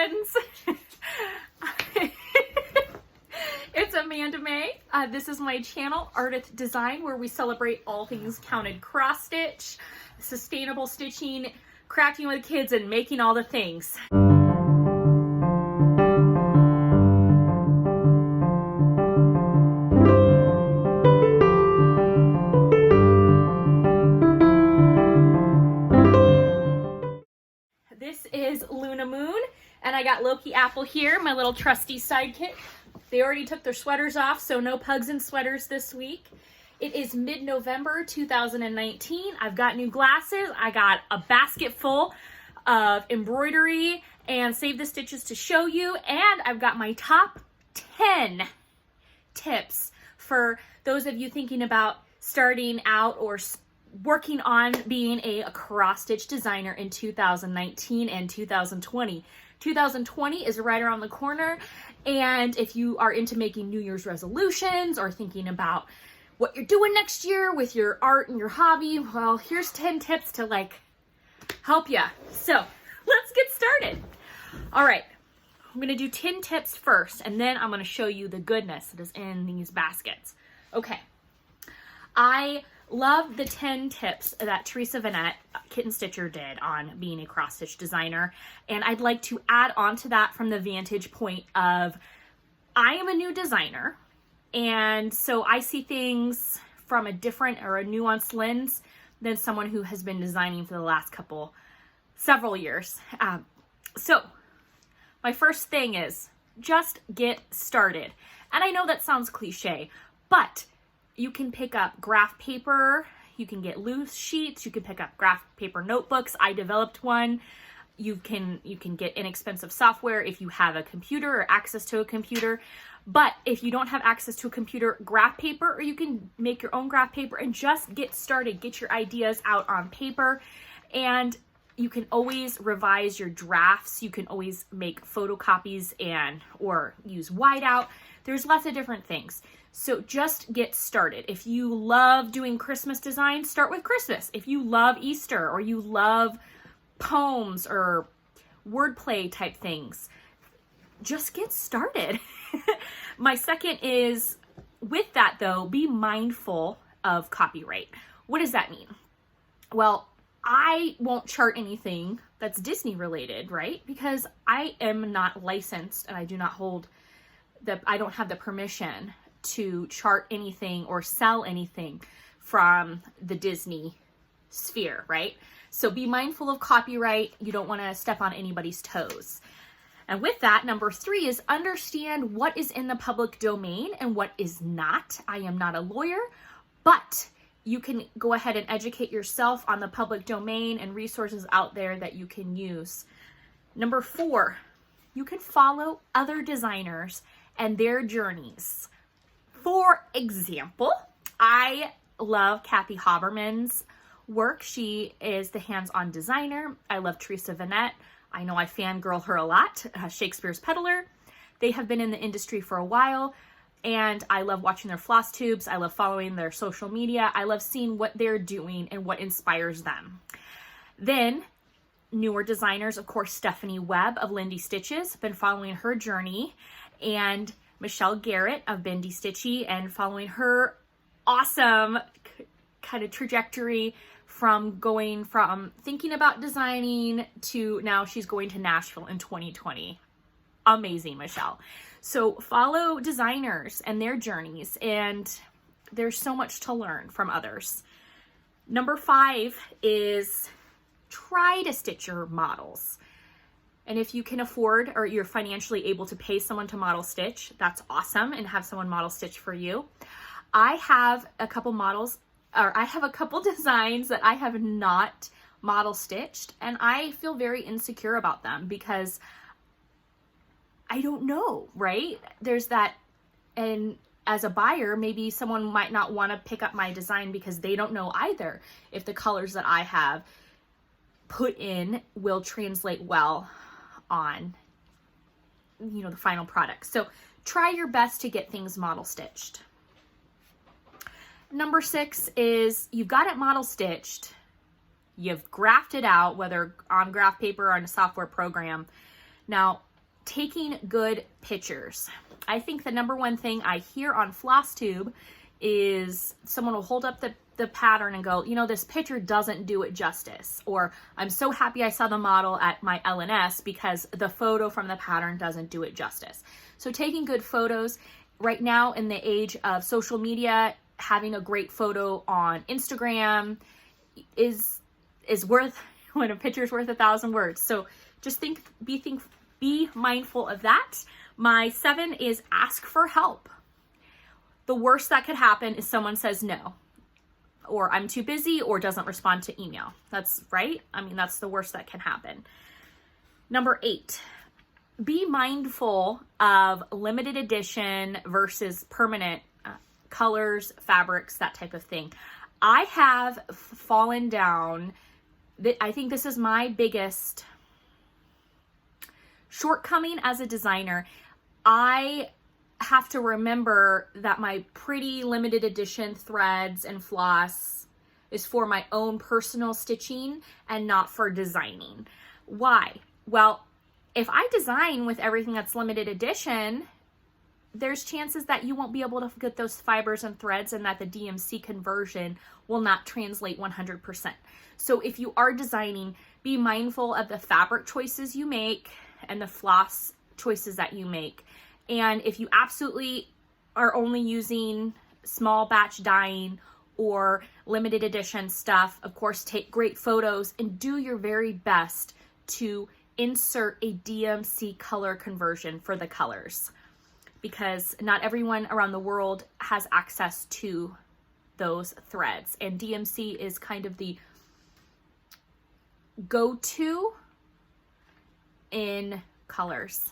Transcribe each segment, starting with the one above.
friends. It's Amanda Mae. This is my channel, Ardith Design, where we celebrate all things counted cross stitch, sustainable stitching, crafting with kids, and making all the things. This is Luna Moon, and I got Loki Apple here, my little trusty sidekick. They already took their sweaters off, so no pugs in sweaters this week. It is mid-November 2019. I've got new glasses. I got a basket full of embroidery and Save the Stitches to show you. And I've got my top 10 tips for those of you thinking about starting out or working on being a cross-stitch designer in 2019 and 2020. 2020 is right around the corner, and if you are into making New Year's resolutions or thinking about what you're doing next year with your art and your hobby, well, here's 10 tips to help you. So let's get started. All right, I'm gonna do 10 tips first, and then I'm gonna show you the goodness that is in these baskets. Okay, I love the 10 tips that Teresa Vanette, Kitten Stitcher, did on being a cross-stitch designer. And I'd like to add on to that from the vantage point of, I am a new designer. And so I see things from a different or a nuanced lens than someone who has been designing for the last several years. So my first thing is just get started. And I know that sounds cliche, but you can pick up graph paper, you can get loose sheets, you can pick up graph paper notebooks. I developed one. You can get inexpensive software if you have a computer or access to a computer. But if you don't have access to a computer, graph paper, or you can make your own graph paper and just get started, get your ideas out on paper. And you can always revise your drafts. You can always make photocopies or use whiteout. There's lots of different things. So just get started. If you love doing Christmas design, start with Christmas. If you love Easter or you love poems or wordplay type things, just get started. My second is, with that though, be mindful of copyright. What does that mean? Well, I won't chart anything that's Disney related, right? Because I am not licensed and I don't have the permission to chart anything or sell anything from the Disney sphere, right? So be mindful of copyright. You don't want to step on anybody's toes. And with that, number 3 is understand what is in the public domain and what is not. I am not a lawyer, but you can go ahead and educate yourself on the public domain and resources out there that you can use. Number 4, you can follow other designers and their journeys. For example, I love Kathy Haberman's work. She is the hands-on designer. I love Teresa Vanette. I know I fangirl her a lot. Shakespeare's Peddler. They have been in the industry for a while, and I love watching their Flosstubes. I love following their social media. I love seeing what they're doing and what inspires them. Then, newer designers, of course, Stephanie Webb of Lindy Stitches. Been following her journey, and Michelle Garrett of Bendy Stitchy, and following her awesome kind of trajectory from going from thinking about designing to now she's going to Nashville in 2020. Amazing, Michelle. So follow designers and their journeys, and there's so much to learn from others. Number 5 is try to stitch your models. And if you can afford or you're financially able to pay someone to model stitch, that's awesome, and have someone model stitch for you. I have a couple designs that I have not model stitched, and I feel very insecure about them because I don't know, right? There's that, and as a buyer, maybe someone might not want to pick up my design because they don't know either if the colors that I have put in will translate well on, the final product. So try your best to get things model stitched. Number 6 is you've got it model stitched. You've graphed it out, whether on graph paper or on a software program. Now, taking good pictures. I think the number one thing I hear on Flosstube is someone will hold up the pattern and go, you know, this picture doesn't do it justice. Or I'm so happy I saw the model at my LNS because the photo from the pattern doesn't do it justice. So taking good photos right now in the age of social media, having a great photo on Instagram is worth, when a picture is worth 1,000 words. So just be mindful of that. My 7 is ask for help. The worst that could happen is someone says no, or I'm too busy, or doesn't respond to email. That's right. I mean, that's the worst that can happen. Number 8, be mindful of limited edition versus permanent colors, fabrics, that type of thing. I have fallen down, I think this is my biggest shortcoming as a designer. I have to remember that my pretty limited edition threads and floss is for my own personal stitching and not for designing. Why? Well, if I design with everything that's limited edition, there's chances that you won't be able to get those fibers and threads, and that the DMC conversion will not translate 100%. So if you are designing, be mindful of the fabric choices you make and the floss choices that you make. And if you absolutely are only using small batch dyeing or limited edition stuff, of course, take great photos and do your very best to insert a DMC color conversion for the colors, because not everyone around the world has access to those threads. And DMC is kind of the go-to in colors.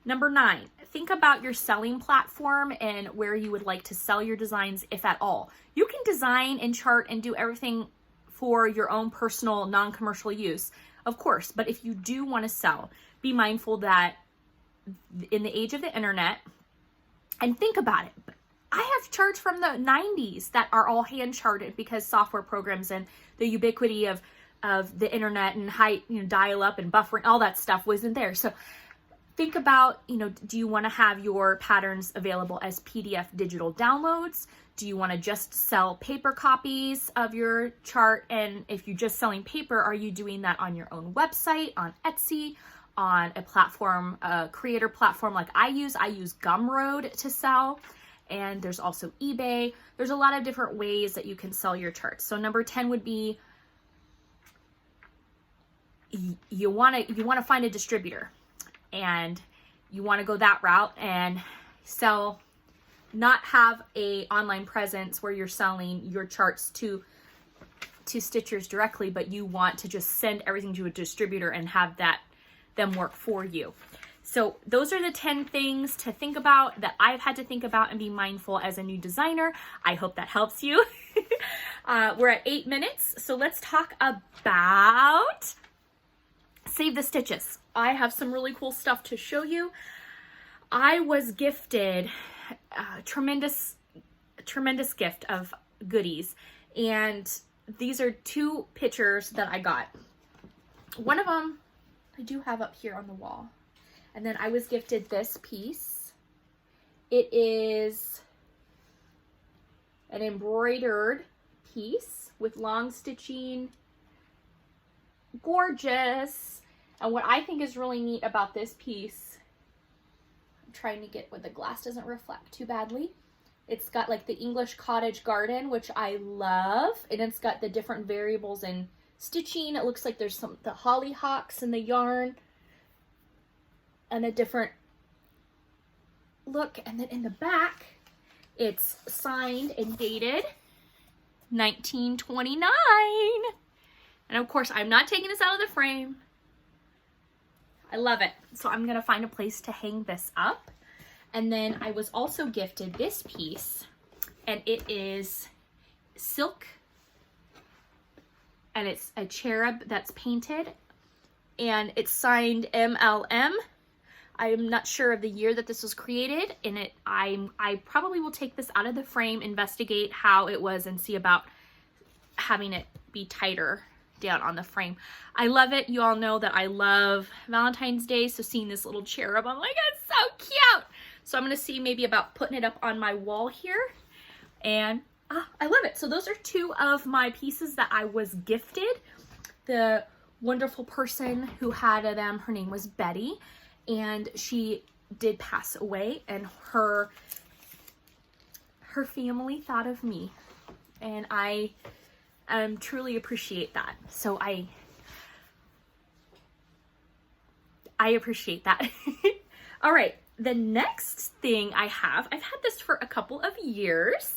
Number 9, think about your selling platform and where you would like to sell your designs, if at all. You can design and chart and do everything for your own personal, non-commercial use, of course. But if you do want to sell, be mindful that in the age of the internet, and think about it, I have charts from the 90s that are all hand charted because software programs and the ubiquity of the internet and high, dial up and buffering, all that stuff wasn't there. So think about, do you want to have your patterns available as PDF digital downloads? Do you want to just sell paper copies of your chart? And if you're just selling paper, are you doing that on your own website, on Etsy, on a platform, a creator platform like I use Gumroad to sell? And there's also eBay. There's a lot of different ways that you can sell your charts. So number 10 would be, you want to find a distributor, and you want to go that route and sell, not have a online presence where you're selling your charts to stitchers directly, but you want to just send everything to a distributor and have them work for you. So those are the 10 things to think about that I've had to think about and be mindful as a new designer. I hope that helps you. We're at 8 minutes, so let's talk about Save the Stitches. I have some really cool stuff to show you. I was gifted a tremendous gift of goodies, and these are 2 pictures that I got. One of them I do have up here on the wall, and then I was gifted this piece. It is an embroidered piece with long stitching. Gorgeous. And what I think is really neat about this piece, I'm trying to get where the glass doesn't reflect too badly. It's got like the English cottage garden, which I love, and it's got the different variables in stitching. It looks like there's the hollyhocks in the yarn and a different look. And then in the back, it's signed and dated 1929. And of course, I'm not taking this out of the frame. I love it. So I'm going to find a place to hang this up. And then I was also gifted this piece, and it is silk, and it's a cherub that's painted, and it's signed MLM. I'm not sure of the year that this was created, and I probably will take this out of the frame, investigate how it was, and see about having it be tighter down on the frame. I love it. You all know that I love Valentine's Day, so seeing this little cherub, I'm like, it's so cute. So I'm going to see maybe about putting it up on my wall here. And I love it. So those are two of my pieces that I was gifted. The wonderful person who had them, her name was Betty, and she did pass away, and her family thought of me, and I truly appreciate that. So I appreciate that. All right, the next thing I've had this for a couple of years.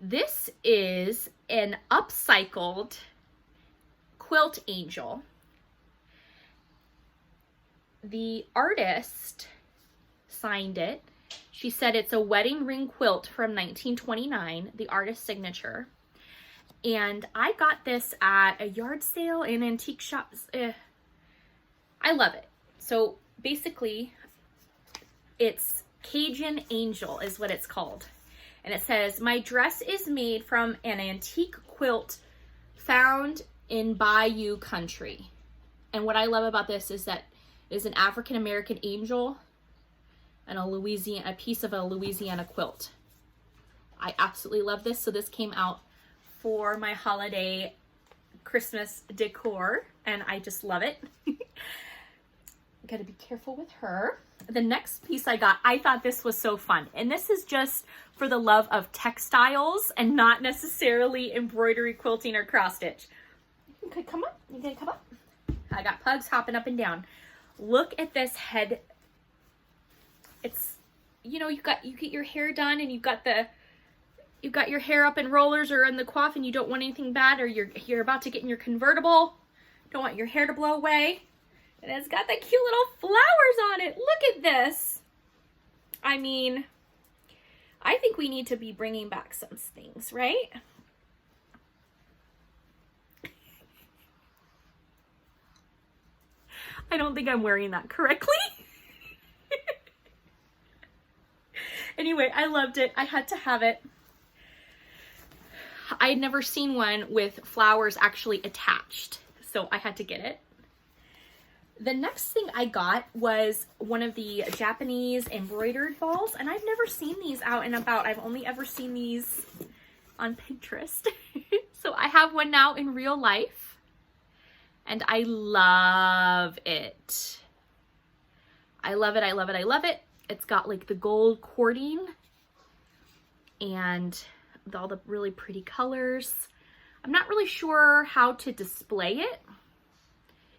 This is an upcycled quilt angel. The artist signed it. She said it's a wedding ring quilt from 1929, the artist's signature. And I got this at a yard sale in antique shops. I love it. So basically, it's Cajun Angel is what it's called. And it says, my dress is made from an antique quilt found in Bayou country. And what I love about this is that it is an African-American angel and a piece of a Louisiana quilt. I absolutely love this. So this came out for my holiday Christmas decor, and I just love it. Gotta be careful with her. The next piece I got, I thought this was so fun. And this is just for the love of textiles and not necessarily embroidery, quilting, or cross stitch. You could come up. You can come up. I got pugs hopping up and down. Look at this head. It's, you know, you get your hair done and you've got your hair up in rollers or in the coif and you don't want anything bad, or you're about to get in your convertible. Don't want your hair to blow away. And it's got the cute little flowers on it. Look at this. I mean, I think we need to be bringing back some things, right? I don't think I'm wearing that correctly. Anyway, I loved it. I had to have it. I had never seen one with flowers actually attached, so I had to get it. The next thing I got was one of the Japanese embroidered balls, and I've never seen these out and about. I've only ever seen these on Pinterest. So I have one now in real life, and I love it. I love it, I love it, I love it. It's got like the gold cording and all the really pretty colors. I'm not really sure how to display it.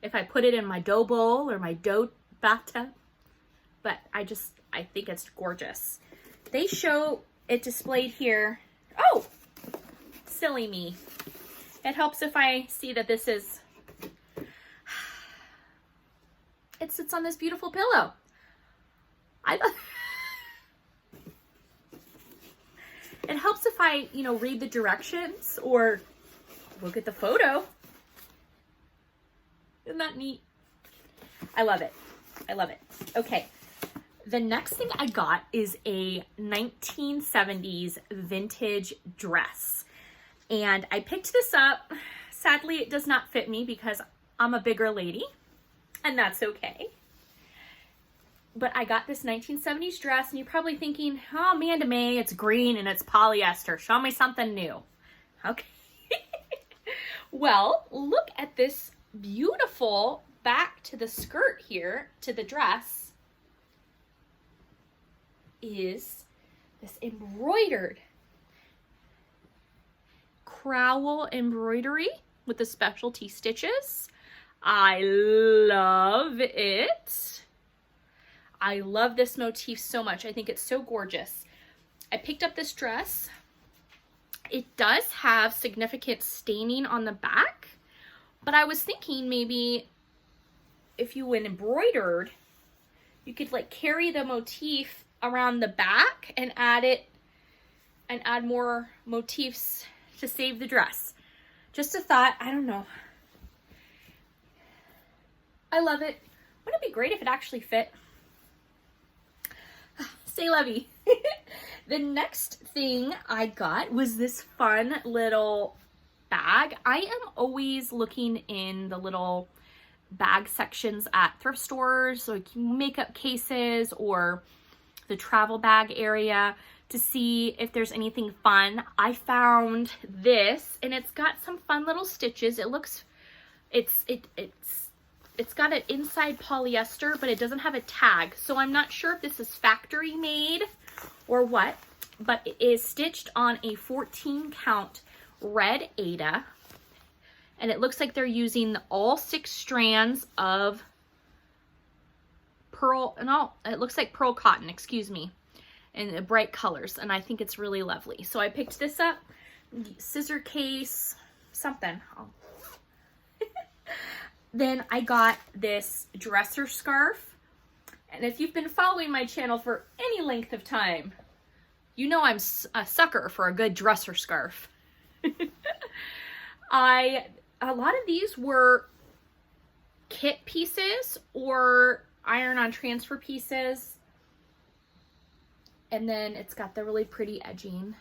If I put it in my dough bowl or my dough bathtub, but I think it's gorgeous. They show it displayed here. Oh, silly me. It helps if I see that this is, it sits on this beautiful pillow. It helps if I, read the directions or look at the photo. Isn't that neat? I love it. I love it. Okay. The next thing I got is a 1970s vintage dress. And I picked this up. Sadly, it does not fit me because I'm a bigger lady, and that's okay. But I got this 1970s dress, and you're probably thinking, oh, Amanda Mae, it's green and it's polyester. Show me something new. Okay. Well, look at this beautiful back to the skirt here, to the dress, is this embroidered crowel embroidery with the specialty stitches. I love it. I love this motif so much. I think it's so gorgeous. I picked up this dress. It does have significant staining on the back, but I was thinking maybe if you went embroidered, you could like carry the motif around the back and add it and add more motifs to save the dress. Just a thought. I don't know. I love it. Wouldn't it be great if it actually fit? Say lovey. The next thing I got was this fun little bag. I am always looking in the little bag sections at thrift stores, like makeup cases or the travel bag area, to see if there's anything fun. I found this, and it's got some fun little stitches. It looks, it's got an inside polyester, but it doesn't have a tag. So I'm not sure if this is factory made or what, but it is stitched on a 14 count red Aida. And it looks like they're using all 6 strands of pearl, no, it looks like pearl cotton, excuse me, in the bright colors. And I think it's really lovely. So I picked this up, scissor case, something. Then I got this dresser scarf. And if you've been following my channel for any length of time, you know I'm a sucker for a good dresser scarf. A lot of these were kit pieces or iron-on transfer pieces. And then it's got the really pretty edging.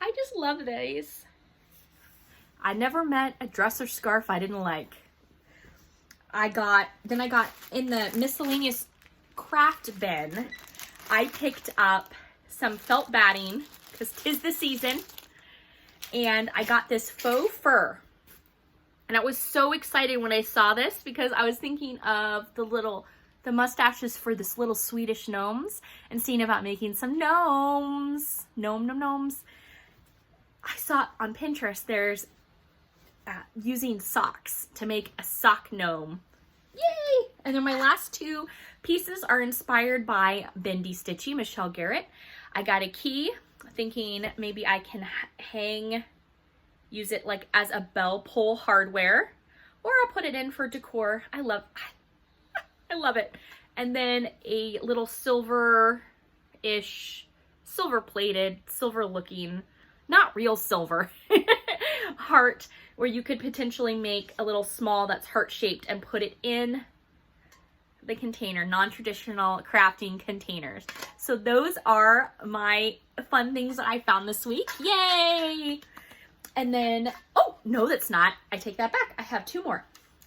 I just love these. I never met a dresser scarf I didn't like. Then I got in the miscellaneous craft bin, I picked up some felt batting because 'tis the season. And I got this faux fur. And I was so excited when I saw this because I was thinking of the mustaches for this little Swedish gnomes and seeing about making some gnomes. Gnomes. I saw on Pinterest there's using socks to make a sock gnome. Yay! And then my last 2 pieces are inspired by Bendy Stitchy, Michelle Garrett. I got a key, thinking maybe I can use it like as a bell pull hardware, or I'll put it in for decor. I love it. And then a little silver-ish, silver-plated, silver-looking, not real silver, heart, where you could potentially make a little small that's heart-shaped and put it in the container, non-traditional crafting containers. So those are my fun things that I found this week. Yay! And then, oh, no, that's not. I take that back. I have 2 more.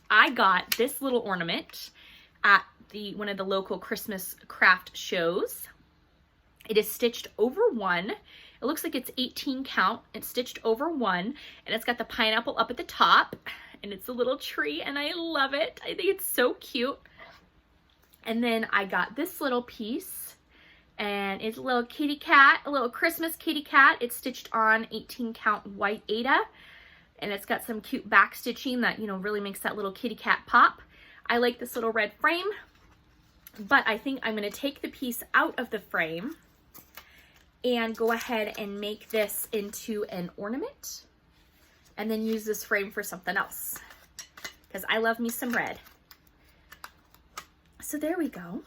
I got this little ornament at one of the local Christmas craft shows. It is stitched over 1. It looks like it's 18 count. It's stitched over 1, and it's got the pineapple up at the top, and it's a little tree, and I love it. I think it's so cute. And then I got this little piece, and it's a little kitty cat, a little Christmas kitty cat. It's stitched on 18 count white Aida, and it's got some cute back stitching that, you know, really makes that little kitty cat pop. I like this little red frame, but I think I'm going to take the piece out of the frame and go ahead and make this into an ornament, and then use this frame for something else, because I love me some red. So there we go.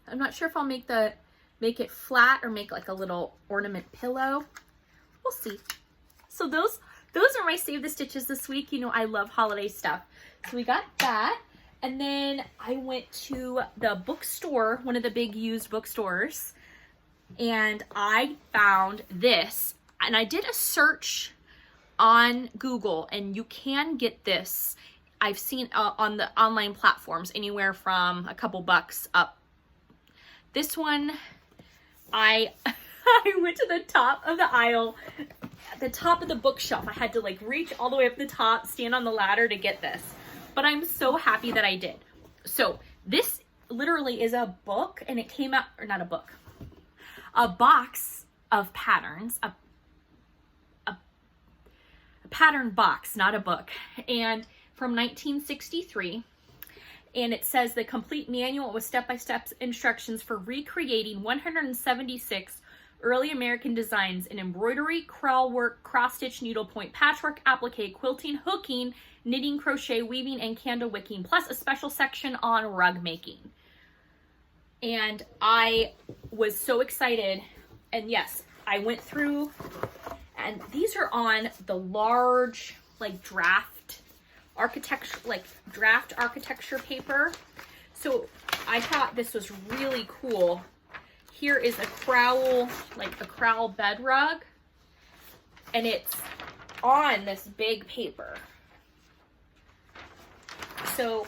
I'm not sure if I'll make it flat or make like a little ornament pillow. We'll see. So those are my Save the Stitches this week. You know, I love holiday stuff. So we got that. And then I went to the bookstore, one of the big used bookstores, and I found this. And I did a search on Google, and you can get this. I've seen on the online platforms anywhere from a couple bucks up. This one, I went to the top of the aisle, the top of the bookshelf. I had to like reach all the way up the top, stand on the ladder to get this. But I'm so happy that I did. So this literally is a book, and it came out, or not a book, a box of patterns, a pattern box, not a book. And from 1963, and it says the complete manual with step-by-step instructions for recreating 176 early American designs in embroidery, crewel work, cross-stitch, needlepoint, patchwork, applique, quilting, hooking, knitting, crochet, weaving, and candle wicking, plus a special section on rug making. And I was so excited, and yes, I went through, and these are on the large, like, draft architecture paper. So I thought this was really cool. Here is a crowel, like a crowel bed rug. and it's on this big paper. So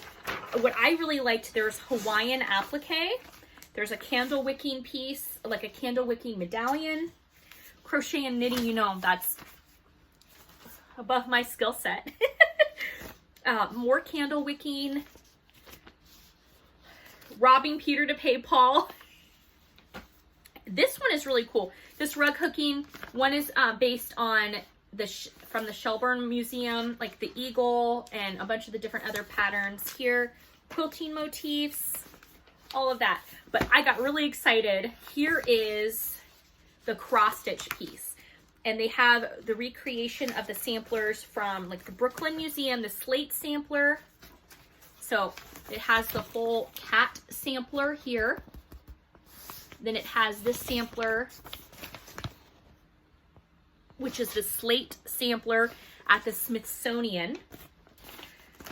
what I really liked, there's Hawaiian applique. There's a candle wicking piece, like a candle wicking medallion. Crochet and knitting, you know, that's above my skill set. More candle wicking. Robbing Peter to pay Paul. This one is really cool. This rug hooking one is based on from the Shelburne Museum, like the eagle and a bunch of the different other patterns here. Quilting motifs, all of that. But I got really excited. Here is the cross stitch piece. And they have the recreation of the samplers from like the Brooklyn Museum, the slate sampler. So it has the whole cat sampler here. Then it has this sampler, which is the slate sampler at the Smithsonian.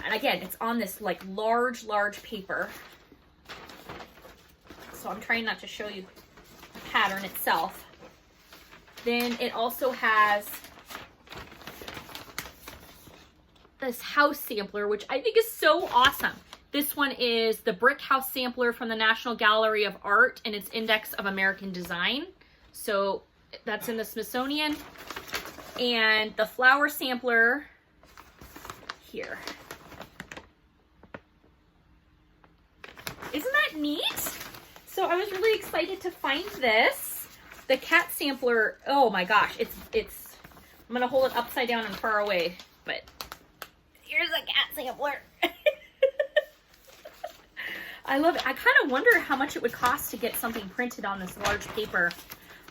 And again, it's on this like large paper. So I'm trying not to show you the pattern itself. Then it also has this house sampler, which I think is so awesome. This one is the brick house sampler from the National Gallery of Art and its Index of American Design. So that's in the Smithsonian. And the flower sampler here. Isn't that neat? So I was really excited to find this. The cat sampler, oh my gosh, it's I'm gonna hold it upside down and far away, but here's a cat sampler. I love it. I kind of wonder how much it would cost to get something printed on this large paper.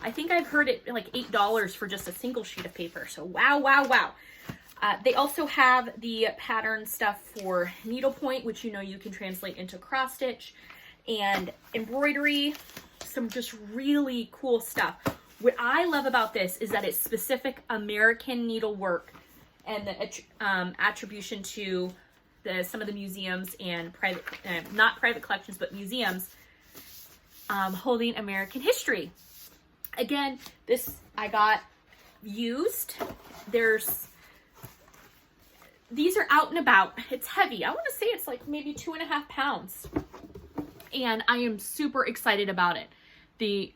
I think I've heard it like $8 for just a single sheet of paper. So wow, wow, wow. They also have the pattern stuff for needlepoint, which you know you can translate into cross stitch, and embroidery, some just really cool stuff. What I love about this is that it's specific American needlework and the attribution to some of the museums and private, not private collections, but museums holding American history. Again, this I got used. These are out and about. It's heavy. I want to say it's like maybe 2.5 pounds. And I am super excited about it. The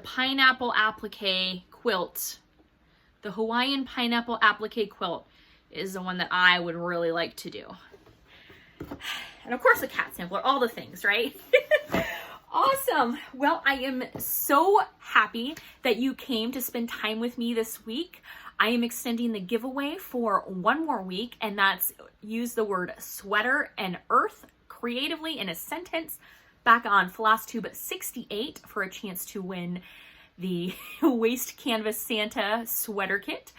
pineapple applique quilt, the Hawaiian pineapple applique quilt is the one that I would really like to do. And of course the cat sampler, all the things, right? Awesome. Well, I am so happy that you came to spend time with me this week. I am extending the giveaway for one more week, and that's use the word sweater and earth creatively in a sentence back on Flosstube 68 for a chance to win the Waste Canvas Santa sweater kit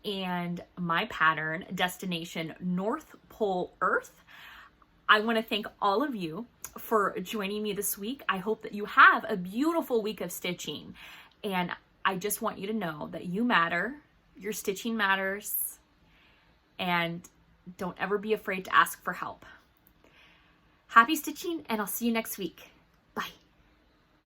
and my pattern, Destination North Pole Earth. I want to thank all of you for joining me this week. I hope that you have a beautiful week of stitching. And I just want you to know that you matter, your stitching matters, and don't ever be afraid to ask for help. Happy stitching, and I'll see you next week.